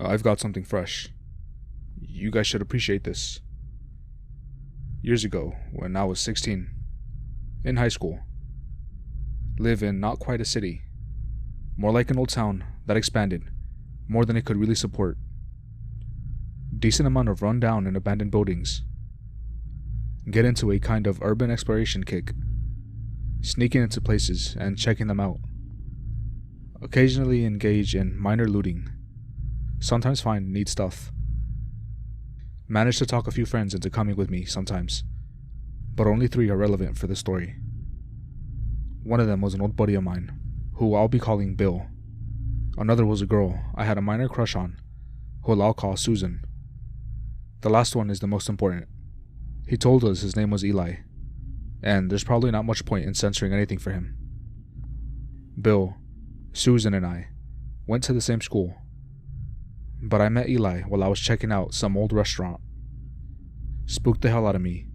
I've got something fresh. You guys should appreciate this. Years ago, when I was 16, in high school, live in not quite a city, more like an old town that expanded more than it could really support. Decent amount of run-down and abandoned buildings. Get into a kind of urban exploration kick, sneaking into places and checking them out. Occasionally engage in minor looting. Sometimes find neat stuff. Managed to talk a few friends into coming with me sometimes, but only 3 are relevant for the story. One of them was an old buddy of mine, who I'll be calling Bill. Another was a girl I had a minor crush on, who I'll call Susan. The last one is the most important. He told us his name was Eli, and there's probably not much point in censoring anything for him. Bill, Susan, and I went to the same school, but I met Eli while I was checking out some old restaurant. Spooked the hell out of me,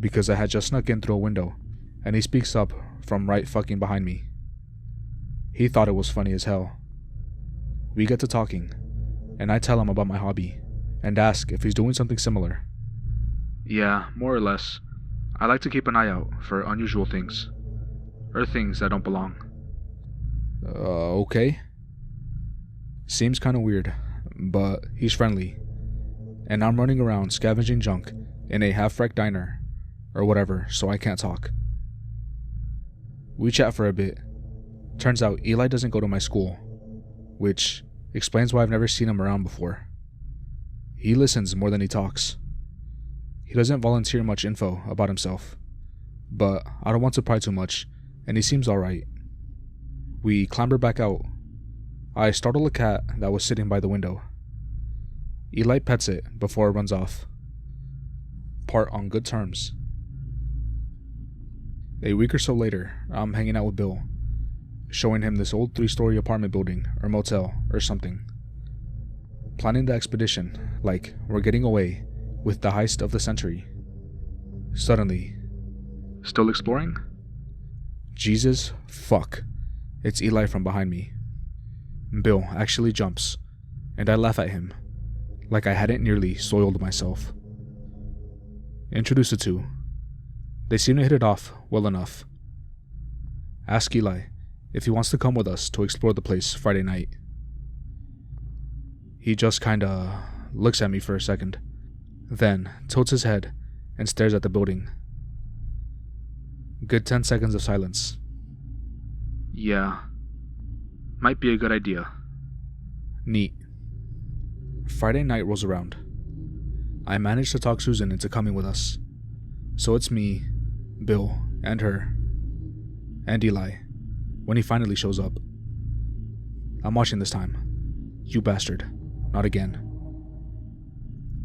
because I had just snuck in through a window, and he speaks up from right fucking behind me. He thought it was funny as hell. We get to talking, and I tell him about my hobby, and ask if he's doing something similar. Yeah, more or less. I like to keep an eye out for unusual things, or things that don't belong. Okay. Seems kinda weird, but he's friendly, and I'm running around scavenging junk in a half-wrecked diner, or whatever, so I can't talk. We chat for a bit. Turns out Eli doesn't go to my school, which explains why I've never seen him around before. He listens more than he talks. He doesn't volunteer much info about himself, but I don't want to pry too much, and he seems alright. We clamber back out. I startle a cat that was sitting by the window. Eli pets it before it runs off. Part on good terms. A week or so later, I'm hanging out with Bill, showing him this old 3-story apartment building or motel or something. Planning the expedition like we're getting away with the heist of the century. Suddenly, still exploring? Jesus fuck. It's Eli from behind me. Bill actually jumps, and I laugh at him, like I hadn't nearly soiled myself. Introduce the two. They seem to hit it off well enough. Ask Eli if he wants to come with us to explore the place Friday night. He just kinda looks at me for a second, then tilts his head and stares at the building. Good 10 seconds of silence. Yeah, might be a good idea. Neat. Friday night rolls around. I managed to talk Susan into coming with us, so it's me, Bill, and her, and Eli, when he finally shows up. I'm watching this time. You bastard. Not again.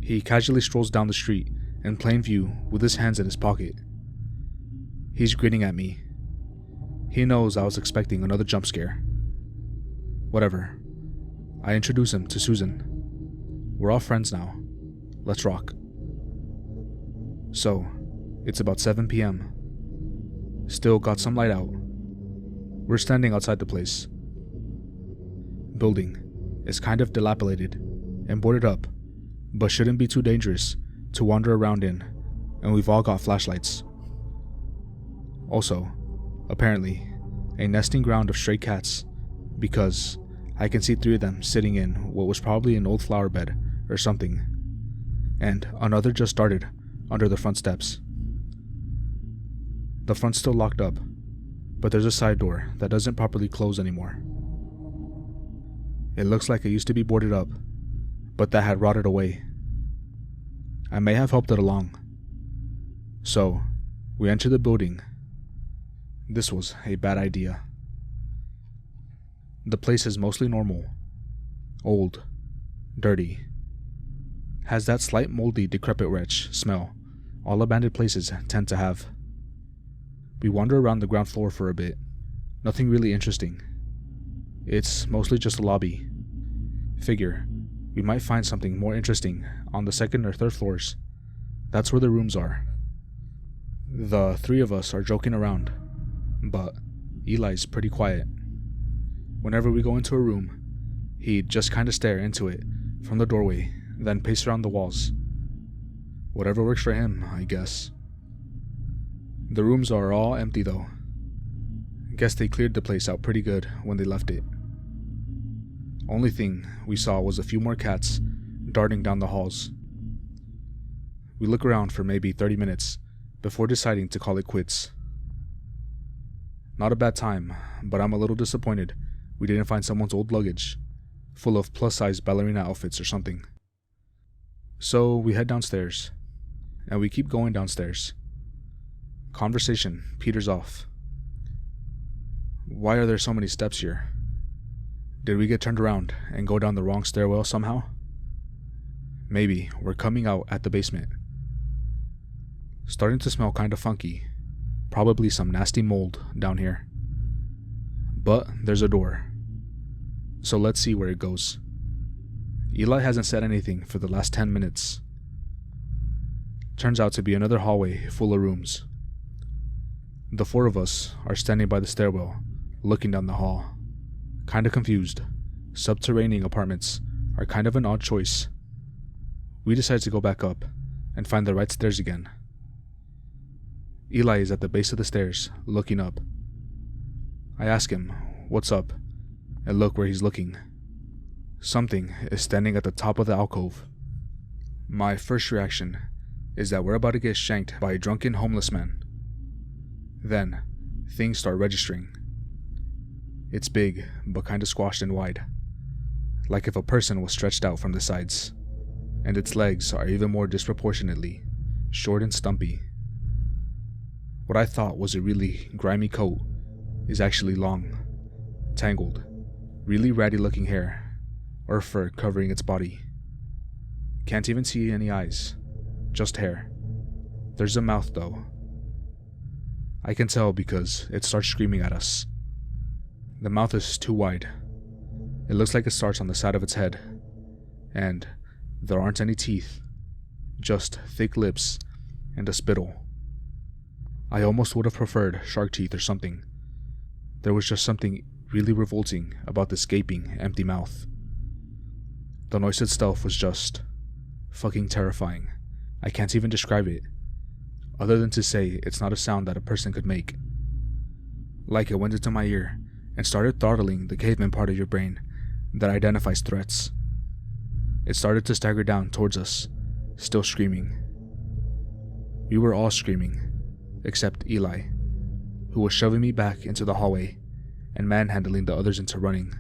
He casually strolls down the street in plain view with his hands in his pocket. He's grinning at me. He knows I was expecting another jump scare. Whatever. I introduce him to Susan. We're all friends now. Let's rock. So, it's about 7 p.m. Still got some light out. We're standing outside the place. Building is kind of dilapidated and boarded up, but shouldn't be too dangerous to wander around in, and we've all got flashlights. Also, apparently, a nesting ground of stray cats, because I can see 3 of them sitting in what was probably an old flower bed or something, and another just started under the front steps. The front's still locked up, but there's a side door that doesn't properly close anymore. It looks like it used to be boarded up, but that had rotted away. I may have helped it along. So, we enter the building. This was a bad idea. The place is mostly normal. Old. Dirty. Has that slight moldy, decrepit wretch smell all abandoned places tend to have. We wander around the ground floor for a bit. Nothing really interesting. It's mostly just a lobby. Figure we might find something more interesting on the 2nd or 3rd floors. That's where the rooms are. The 3 of us are joking around, but Eli's pretty quiet. Whenever we go into a room, he'd just kinda stare into it from the doorway, then pace around the walls. Whatever works for him, I guess. The rooms are all empty though. Guess they cleared the place out pretty good when they left it. Only thing we saw was a few more cats darting down the halls. We look around for maybe 30 minutes before deciding to call it quits. Not a bad time, but I'm a little disappointed we didn't find someone's old luggage full of plus-size ballerina outfits or something. So we head downstairs, and we keep going downstairs. Conversation peters off. Why are there so many steps here? Did we get turned around and go down the wrong stairwell somehow? Maybe we're coming out at the basement. Starting to smell kinda funky. Probably some nasty mold down here. But there's a door. So let's see where it goes. Eli hasn't said anything for the last 10 minutes. Turns out to be another hallway full of rooms. The four of us are standing by the stairwell, looking down the hall. Kinda confused. Subterranean apartments are kind of an odd choice. We decide to go back up and find the right stairs again. Eli is at the base of the stairs, looking up. I ask him, "What's up?" and look where he's looking. Something is standing at the top of the alcove. My first reaction is that we're about to get shanked by a drunken homeless man. Then, things start registering. It's big, but kinda squashed and wide, like if a person was stretched out from the sides, and its legs are even more disproportionately short and stumpy. What I thought was a really grimy coat is actually long, tangled, really ratty looking hair or fur covering its body. Can't even see any eyes, just hair. There's a mouth though. I can tell because it starts screaming at us. The mouth is too wide. It looks like it starts on the side of its head, and there aren't any teeth, just thick lips and a spittle. I almost would have preferred shark teeth or something. There was just something really revolting about this gaping, empty mouth. The noise itself was just fucking terrifying. I can't even describe it, other than to say it's not a sound that a person could make. Like it went into my ear and started throttling the caveman part of your brain that identifies threats. It started to stagger down towards us, still screaming. We were all screaming, except Eli, who was shoving me back into the hallway and manhandling the others into running.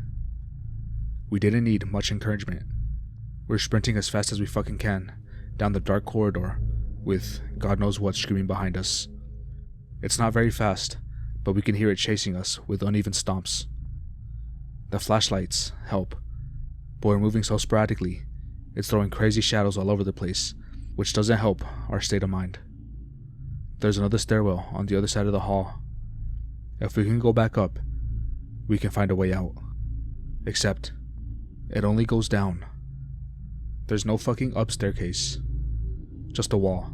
We didn't need much encouragement. We're sprinting as fast as we fucking can down the dark corridor with God knows what screaming behind us. It's not very fast, but we can hear it chasing us with uneven stomps. The flashlights help, but we're moving so sporadically, it's throwing crazy shadows all over the place, which doesn't help our state of mind. There's another stairwell on the other side of the hall. If we can go back up, we can find a way out. Except, it only goes down. There's no fucking up staircase. Just a wall.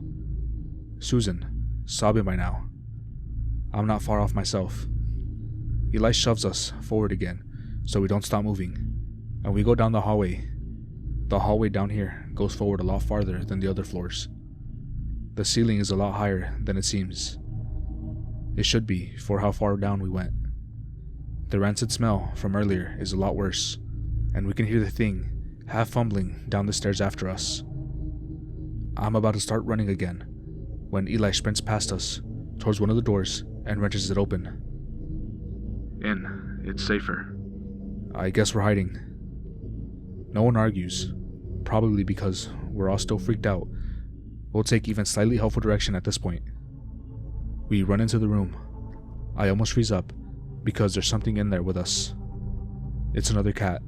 Susan, sobbing by now. I'm not far off myself. Eli shoves us forward again, so we don't stop moving, and we go down the hallway. The hallway down here goes forward a lot farther than the other floors. The ceiling is a lot higher than it seems. It should be for how far down we went. The rancid smell from earlier is a lot worse, and we can hear the thing half fumbling down the stairs after us. I'm about to start running again when Eli sprints past us towards one of the doors and wrenches it open. In, it's safer. I guess we're hiding. No one argues, probably because we're all still freaked out. We'll take even slightly helpful direction at this point. We run into the room. I almost freeze up because there's something in there with us. It's another cat.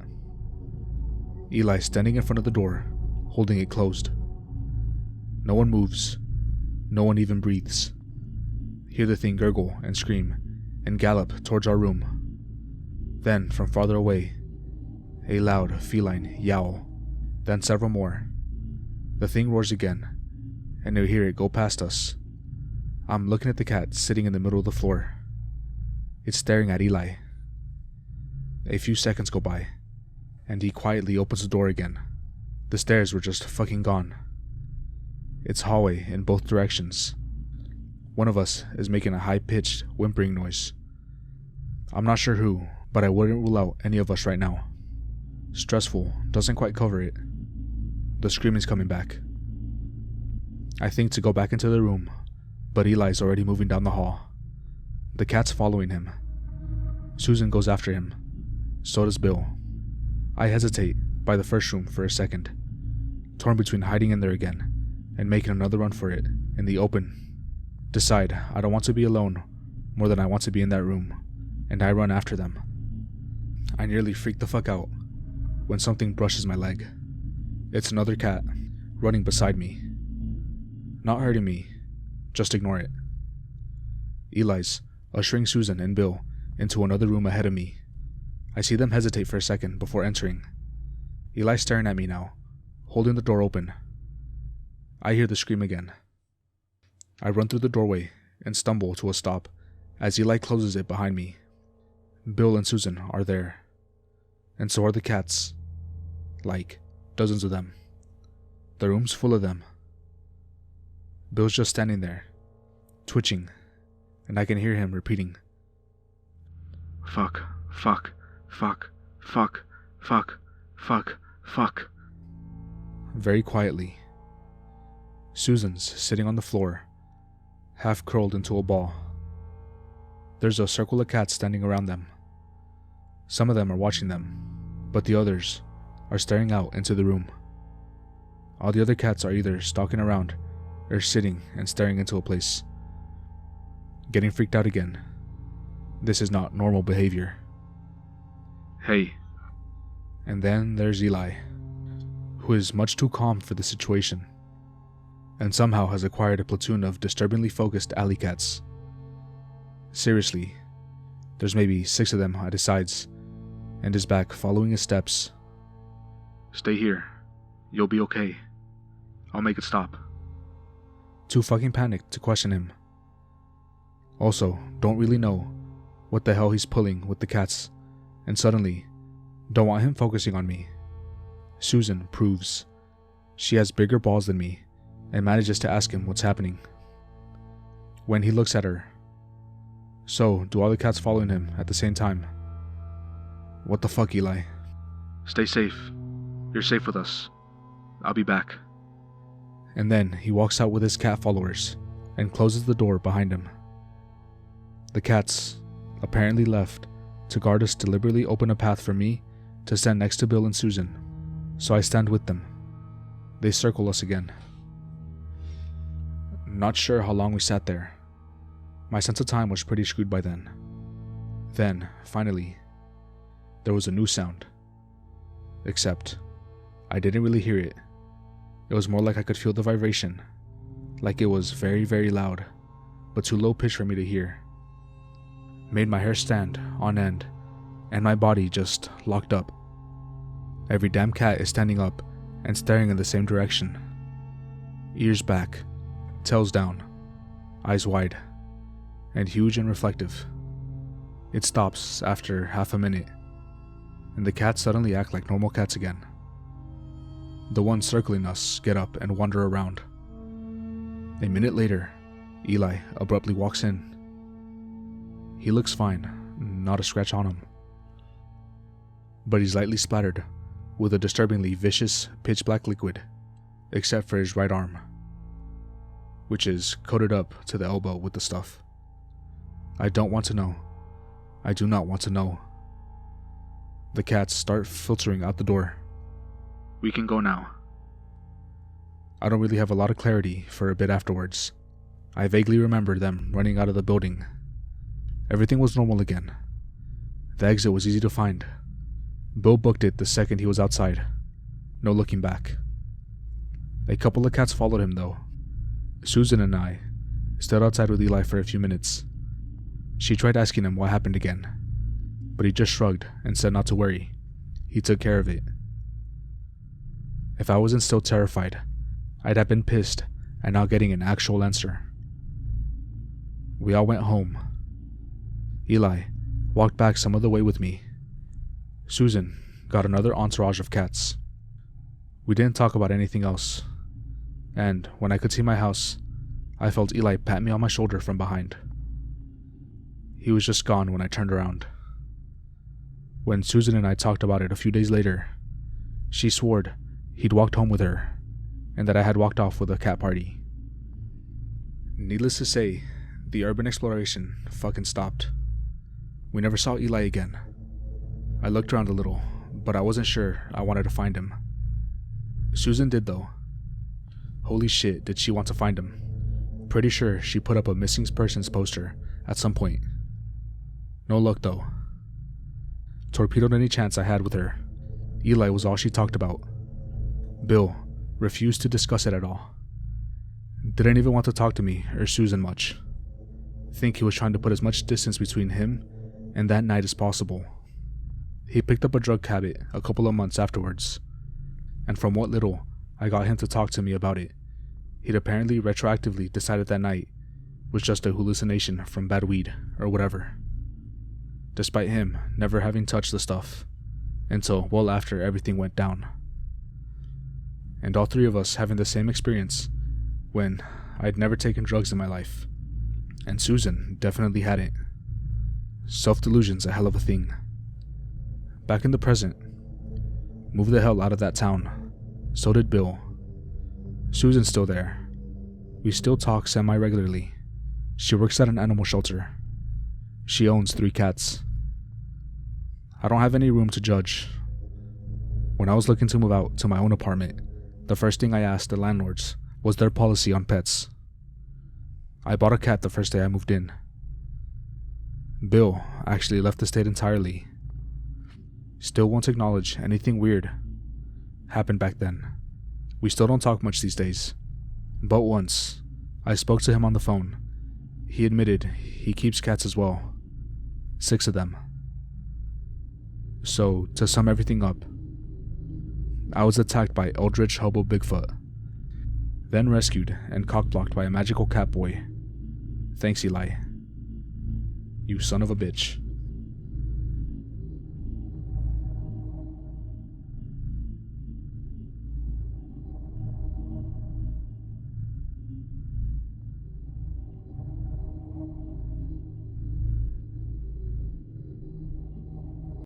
Eli standing in front of the door, holding it closed. No one moves. No one even breathes. Hear the thing gurgle and scream and gallop towards our room. Then, from farther away, a loud feline yowl, then several more. The thing roars again, and you hear it go past us. I'm looking at the cat sitting in the middle of the floor. It's staring at Eli. A few seconds go by, and he quietly opens the door again. The stairs were just fucking gone. It's hallway in both directions. One of us is making a high-pitched, whimpering noise. I'm not sure who, but I wouldn't rule out any of us right now. Stressful doesn't quite cover it. The screaming's coming back. I think to go back into the room, but Eli's already moving down the hall. The cat's following him. Susan goes after him. So does Bill. I hesitate by the first room for a second, torn between hiding in there again and making another run for it in the open. Decide I don't want to be alone more than I want to be in that room, and I run after them. I nearly freak the fuck out when something brushes my leg. It's another cat running beside me. Not hurting me, just ignore it. Eli's ushering Susan and Bill into another room ahead of me. I see them hesitate for a second before entering. Eli's staring at me now, holding the door open. I hear the scream again. I run through the doorway and stumble to a stop as Eli closes it behind me. Bill and Susan are there, and so are the cats. Like, dozens of them. The room's full of them. Bill's just standing there, twitching, and I can hear him repeating, "Fuck, fuck, fuck, fuck, fuck, fuck, fuck," very quietly. Susan's sitting on the floor, half curled into a ball. There's a circle of cats standing around them. Some of them are watching them, but the others are staring out into the room. All the other cats are either stalking around or sitting and staring into a place. Getting freaked out again. This is not normal behavior. "Hey." And then there's Eli, who is much too calm for the situation, and somehow has acquired a platoon of disturbingly focused alley cats. Seriously, there's maybe 6 of them at his sides, and his back following his steps. "Stay here. You'll be okay. I'll make it stop." Too fucking panicked to question him. Also, don't really know what the hell he's pulling with the cats, and suddenly, don't want him focusing on me. Susan proves she has bigger balls than me and manages to ask him what's happening. When he looks at her, so do all the cats following him at the same time. "What the fuck, Eli?" "Stay safe. You're safe with us. I'll be back." And then he walks out with his cat followers and closes the door behind him. The cats apparently left to guard us deliberately open a path for me to stand next to Bill and Susan, so I stand with them. They circle us again. Not sure how long we sat there. My sense of time was pretty screwed by then. Then, finally, there was a new sound. Except, I didn't really hear it. It was more like I could feel the vibration, like it was very, very loud, but too low pitched for me to hear. Made my hair stand on end, and my body just locked up. Every damn cat is standing up and staring in the same direction. Ears back, tails down, eyes wide, and huge and reflective. It stops after half a minute, and the cats suddenly act like normal cats again. The ones circling us get up and wander around. A minute later, Eli abruptly walks in. He looks fine, not a scratch on him. But he's lightly splattered with a disturbingly vicious pitch black liquid, except for his right arm, which is coated up to the elbow with the stuff. I don't want to know. I do not want to know. The cats start filtering out the door. "We can go now." I don't really have a lot of clarity for a bit afterwards. I vaguely remember them running out of the building. Everything was normal again. The exit was easy to find. Bill booked it the second he was outside. No looking back. A couple of cats followed him though. Susan and I stood outside with Eli for a few minutes. She tried asking him what happened again, but he just shrugged and said not to worry. He took care of it. If I wasn't still terrified, I'd have been pissed at not getting an actual answer. We all went home. Eli walked back some of the way with me. Susan got another entourage of cats. We didn't talk about anything else, and when I could see my house, I felt Eli pat me on my shoulder from behind. He was just gone when I turned around. When Susan and I talked about it a few days later, she swore he'd walked home with her, and that I had walked off with a cat party. Needless to say, the urban exploration fucking stopped. We never saw Eli again. I looked around a little, but I wasn't sure I wanted to find him. Susan did though. Holy shit, did she want to find him. Pretty sure she put up a missing persons poster at some point. No luck though. Torpedoed any chance I had with her. Eli was all she talked about. Bill refused to discuss it at all. Didn't even want to talk to me or Susan much. Think he was trying to put as much distance between him and that night as possible. He picked up a drug habit a couple of months afterwards, and from what little I got him to talk to me about it, he'd apparently retroactively decided that night was just a hallucination from bad weed or whatever, despite him never having touched the stuff until well after everything went down. And all three of us having the same experience when I'd never taken drugs in my life, and Susan definitely hadn't. Self-delusion's a hell of a thing. Back in the present, moved the hell out of that town. So did Bill. Susan's still there. We still talk semi-regularly. She works at an animal shelter. She owns 3 cats. I don't have any room to judge. When I was looking to move out to my own apartment, the first thing I asked the landlords was their policy on pets. I bought a cat the first day I moved in. Bill actually left the state entirely. Still won't acknowledge anything weird happened back then. We still don't talk much these days. But once, I spoke to him on the phone. He admitted he keeps cats as well. 6 of them. So, to sum everything up, I was attacked by Eldritch Hobo Bigfoot, then rescued and cockblocked by a magical cat boy. Thanks, Eli. You son of a bitch.